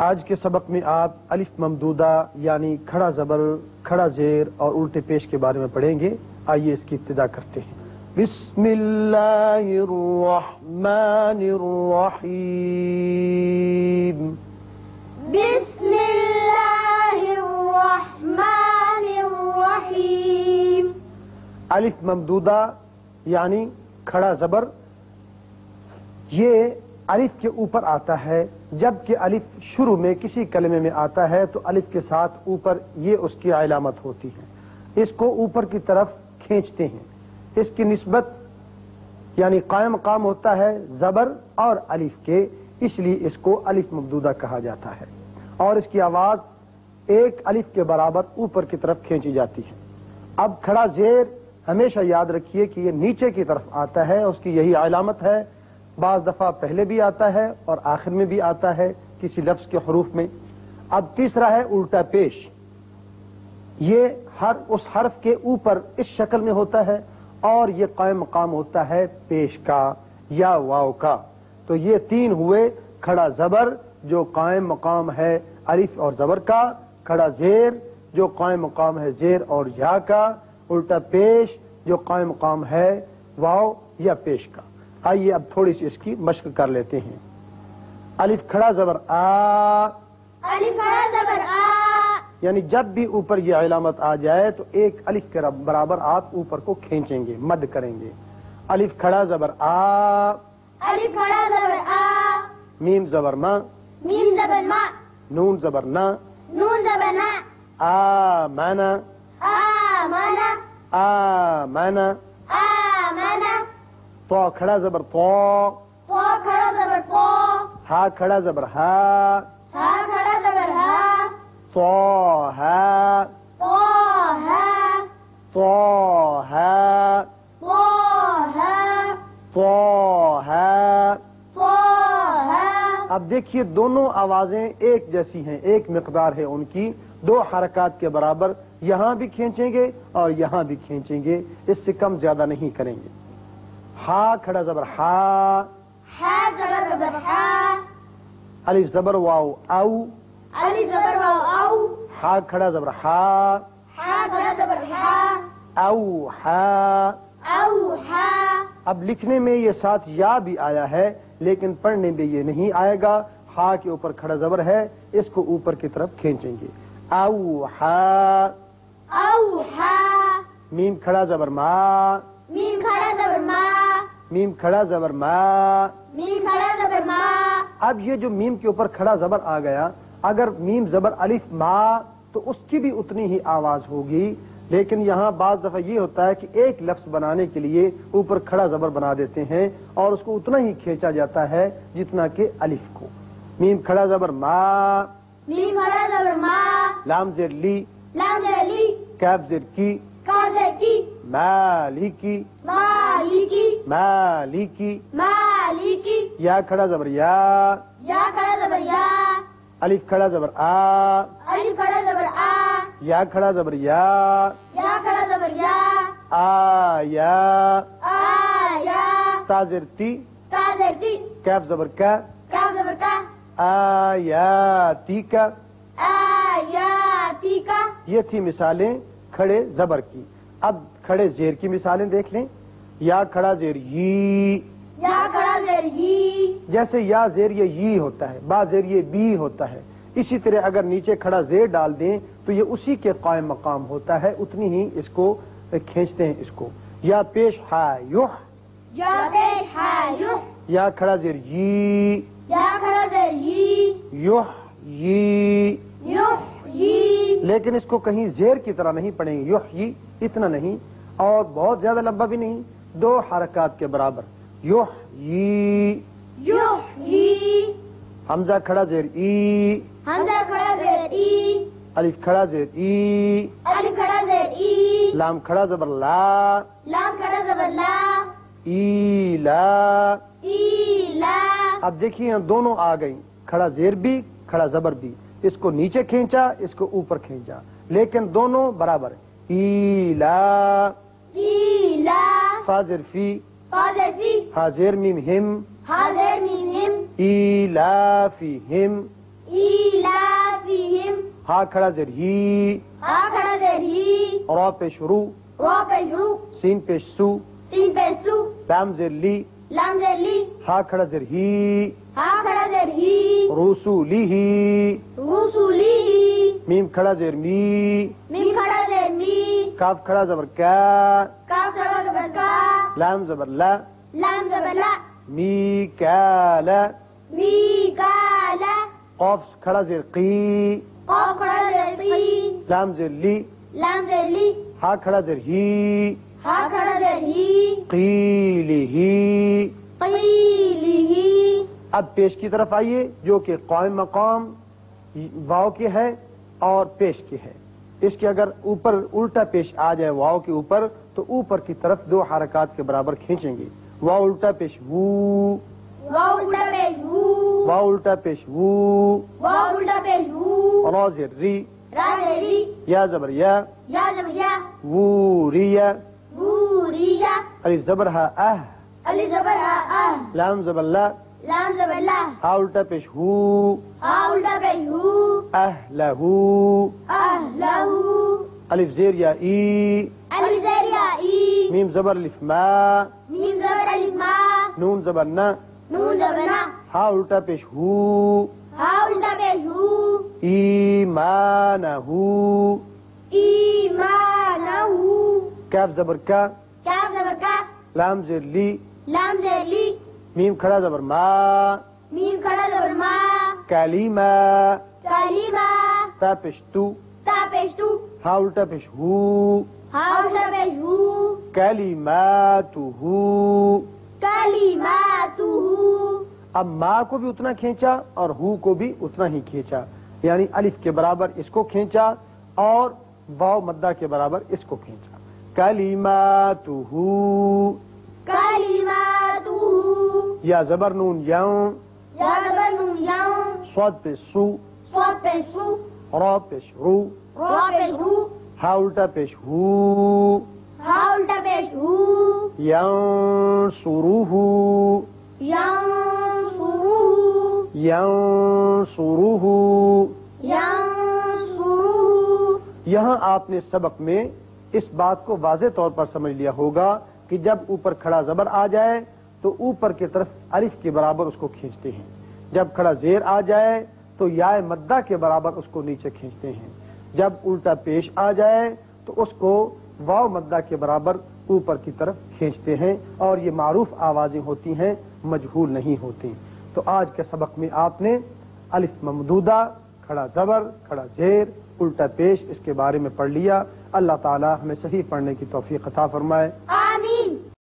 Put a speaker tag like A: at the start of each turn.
A: آج کے سبق میں آپ الف ممدودہ یعنی کھڑا زبر، کھڑا زیر اور الٹے پیش کے بارے میں پڑھیں گے۔ آئیے اس کی ابتدا کرتے ہیں۔ بسم اللہ الرحمن الرحیم۔
B: بسم اللہ الرحمن الرحیم۔
A: الف ممدودہ یعنی کھڑا زبر، یہ الف کے اوپر آتا ہے۔ جبکہ الف شروع میں کسی کلمے میں آتا ہے تو الف کے ساتھ اوپر یہ اس کی علامت ہوتی ہے، اس کو اوپر کی طرف کھینچتے ہیں۔ اس کی نسبت یعنی قائم مقام ہوتا ہے زبر اور الف کے، اس لیے اس کو الف ممدودہ کہا جاتا ہے، اور اس کی آواز ایک الف کے برابر اوپر کی طرف کھینچی جاتی ہے۔ اب کھڑا زیر ہمیشہ یاد رکھیے کہ یہ نیچے کی طرف آتا ہے، اس کی یہی علامت ہے۔ بعض دفعہ پہلے بھی آتا ہے اور آخر میں بھی آتا ہے کسی لفظ کے حروف میں۔ اب تیسرا ہے الٹا پیش، یہ اس حرف کے اوپر اس شکل میں ہوتا ہے اور یہ قائم مقام ہوتا ہے پیش کا یا واو کا۔ تو یہ تین ہوئے: کھڑا زبر جو قائم مقام ہے الف اور زبر کا، کھڑا زیر جو قائم مقام ہے زیر اور یا کا، الٹا پیش جو قائم مقام ہے واو یا پیش کا۔ آئیے اب تھوڑی سی اس کی مشق کر لیتے ہیں۔ الف کھڑا زبر آ،
B: الف کھڑا زبر آ،
A: یعنی جب بھی اوپر یہ علامت آ جائے تو ایک الف کے برابر آپ اوپر کو کھینچیں گے، مد کریں گے۔ الف کھڑا زبر آ،
B: الف کھڑا زبر آ،
A: میم زبر ما،
B: میم زبر ما،
A: نون زبر نا،
B: نون زبر نا،
A: آ مانا،
B: آ مانا،
A: آ مانا۔
B: آ مانا،
A: تو کھڑا زبر تو،
B: تو کھڑا زبر تو،
A: ہا کھڑا زبر ہا،
B: ہا کھڑا زبر ہا،
A: تو ہا،
B: تو ہے،
A: تو ہا،
B: تو ہے،
A: تو ہا۔
B: تو ہے۔
A: اب دیکھیے دونوں آوازیں ایک جیسی ہیں، ایک مقدار ہے ان کی، دو حرکات کے برابر، یہاں بھی کھینچیں گے اور یہاں بھی کھینچیں گے، اس سے کم زیادہ نہیں کریں گے۔ ہا کھڑا زبر ہا،
B: ہا کھڑا زبر ہا،
A: الف زبر واو او،
B: الف زبر واو او،
A: ہا کھڑا زبر ہا،
B: ہا کھڑا زبر ہا،
A: او ہا۔
B: او ہا۔
A: اب لکھنے میں یہ ساتھ یا بھی آیا ہے لیکن پڑھنے میں یہ نہیں آئے گا۔ ہا کے اوپر کھڑا زبر ہے، اس کو اوپر کی طرف کھینچیں گے۔ او ہا۔
B: او ہا۔
A: میم کھڑا زبر ما،
B: میم کھڑا زبر ما،
A: میم کھڑا زبر ما۔
B: میم کھڑا زبر ما۔
A: اب یہ جو میم کے اوپر کھڑا زبر آ گیا، اگر میم زبر الف ما تو اس کی بھی اتنی ہی آواز ہوگی، لیکن یہاں بعض دفعہ یہ ہوتا ہے کہ ایک لفظ بنانے کے لیے اوپر کھڑا زبر بنا دیتے ہیں اور اس کو اتنا ہی کھینچا جاتا ہے جتنا کہ الف کو۔ میم کھڑا زبر ما،
B: میم کھڑا زبر ما،
A: لام زیر لی،
B: لام زبر لی،
A: کاف زیر کی،
B: کاف زبر کی،
A: مالکی،
B: مالکی،
A: مالکی۔
B: مالکی،
A: یا کھڑا زبر یا،
B: یا کھڑا زبر یا،
A: الف کھڑا زبر آ،
B: الف کھڑا زبر آ،
A: یا کھڑا زبر یا،
B: یا کھڑا زبر یا،
A: آ یا۔
B: آیا،
A: تا زیر تی،
B: تا زبر تی،
A: کاف زبر کا،
B: کاف زبر کا،
A: آیاتی کا۔
B: آیاتی کا۔
A: یہ تھی مثالیں کھڑے زبر کی۔ اب کھڑے زیر کی مثالیں دیکھ لیں۔ یا کھڑا زیر ی،
B: یا کھڑا زیر ی،
A: جیسے یا زیر یہ ی ہوتا ہے، با زیر یہ بی ہوتا ہے، اسی طرح اگر نیچے کھڑا زیر ڈال دیں تو یہ اسی کے قائم مقام ہوتا ہے، اتنی ہی اس کو کھینچتے ہیں اس کو۔ یا پیش ہا یح،
B: یا پیش ہا یح،
A: یا کھڑا زیر ی،
B: یا کھڑا زیر ی،
A: یح ی،
B: یح ی،
A: لیکن اس کو کہیں زیر کی طرح نہیں پڑھیں گے، یح ی اتنا نہیں اور بہت زیادہ لمبا بھی نہیں، دو حرکات کے برابر، یح ی۔
B: یح ی،
A: حمزہ کھڑا زیر ای،
B: حمزہ کھڑا زیر ای،
A: الف کھڑا زیر ای،
B: الف کھڑا زیر ای،
A: لام کھڑا زبر لا،
B: لام کھڑا زبر لا،
A: ای لا۔
B: ای لا۔
A: اب دیکھیے یہاں دونوں آ گئی، کھڑا زیر بھی کھڑا زبر بھی، اس کو نیچے کھینچا اس کو اوپر کھینچا، لیکن دونوں برابر۔ ای لا،
B: ای لا،
A: فا زیر فی،
B: فا زیر فی،
A: ہا زیر میم ہم،
B: ہا زیر میم ہم،
A: ای لا فی ہم،
B: إيلافهم
A: ہا کھڑا زیر ہی،
B: ها کھڑا زیر ہی
A: را پیش رو،
B: را پیش رو
A: سین پیش سو،
B: سین پیش سو
A: لام زیر لی،
B: لام زیر لی
A: ہا کھڑا زیر ہی،
B: ها کھڑا زیر ہی
A: رسولی ہی،
B: رسولی
A: میم کھڑا زیر می،
B: میم کھڑا زیر می
A: کاف کھڑا زبر کا،
B: کاف کھڑا زبر کا
A: لام زبر لا،
B: لام زبر لا
A: میکالا،
B: میکالا
A: قاف کھڑا زیر قی،
B: قاف کھڑا زیر قی
A: لام زیر لی،
B: لام زیر لی
A: ہا کھڑا زیر ہی،
B: ها کھڑا زیر ہی
A: قیلی ہی۔
B: قیلی
A: اب پیش کی طرف آئیے جو کہ قائم مقام واو کے ہے اور پیش کے ہے۔ اس کے اگر اوپر الٹا پیش آ جائے واو کے اوپر تو اوپر کی طرف دو حرکات کے برابر کھینچیں گے۔ واو الٹا پیش وو،
B: واو الٹا پیش وو
A: واو الٹا پیش وو،
B: واو الٹا پیش وو
A: را زیر ری،
B: را زیر ری
A: یا زبر یا،
B: یا زبر یا
A: وو ریا،
B: بوریا
A: الف زبر ہا اہ،
B: علی زبر آ
A: لام زبر لا،
B: لام زبر لا
A: ہا الٹا پیش ہو،
B: ها الٹا پیش ہو
A: اہلہو،
B: اہلہو
A: الف زیر یا ای،
B: علی زیر یا ای
A: میم زبر الف ما،
B: میم زبر الف ما
A: نون زبر نا،
B: نون زبر نا
A: ہا الٹا پیش ہو،
B: ها الٹا پیش ہو
A: ایمانہو،
B: ایمانہو
A: کاف زبر کا،
B: کاف زبر کا
A: لام زیر لی،
B: لام زیر لی
A: میم کھڑا زبر ما،
B: میم کھڑا زبر ما
A: کلیمہ،
B: کلیمہ
A: تا پیش تو،
B: تا پیش تو
A: ہا الٹا پیش ہو،
B: ها الٹا پیش ہو
A: کلماتہو۔
B: کلماتہ
A: اب ما کو بھی اتنا کھینچا اور ہو کو بھی اتنا ہی کھینچا، یعنی الف کے برابر اس کو کھینچا اور واو مدہ کے برابر اس کو کھینچا۔ کلماتہ،
B: کلماتہ
A: یا زبر نون یوں،
B: یا زبر نون یاؤں
A: صاد پیش سو،
B: صاد پیش سو
A: را پیش رو،
B: را پیش رو
A: ہا الٹا پیش ہو،
B: ها الٹا پیش ہو
A: ینصرہ،
B: ینصرہ
A: ینصرہ۔
B: ینصرہ
A: یہاں آپ نے سبق میں اس بات کو واضح طور پر سمجھ لیا ہوگا کہ جب اوپر کھڑا زبر آ جائے تو اوپر کی طرف الف کے برابر اس کو کھینچتے ہیں، جب کھڑا زیر آ جائے تو یا مدہ کے برابر اس کو نیچے کھینچتے ہیں، جب الٹا پیش آ جائے تو اس کو واو مدہ کے برابر اوپر کی طرف کھینچتے ہیں، اور یہ معروف آوازیں ہوتی ہیں، مجہول نہیں ہوتی۔ تو آج کے سبق میں آپ نے الف ممدودہ، کھڑا زبر، کھڑا زیر، الٹا پیش، اس کے بارے میں پڑھ لیا۔ اللہ تعالی ہمیں صحیح پڑھنے کی توفیق عطا فرمائے۔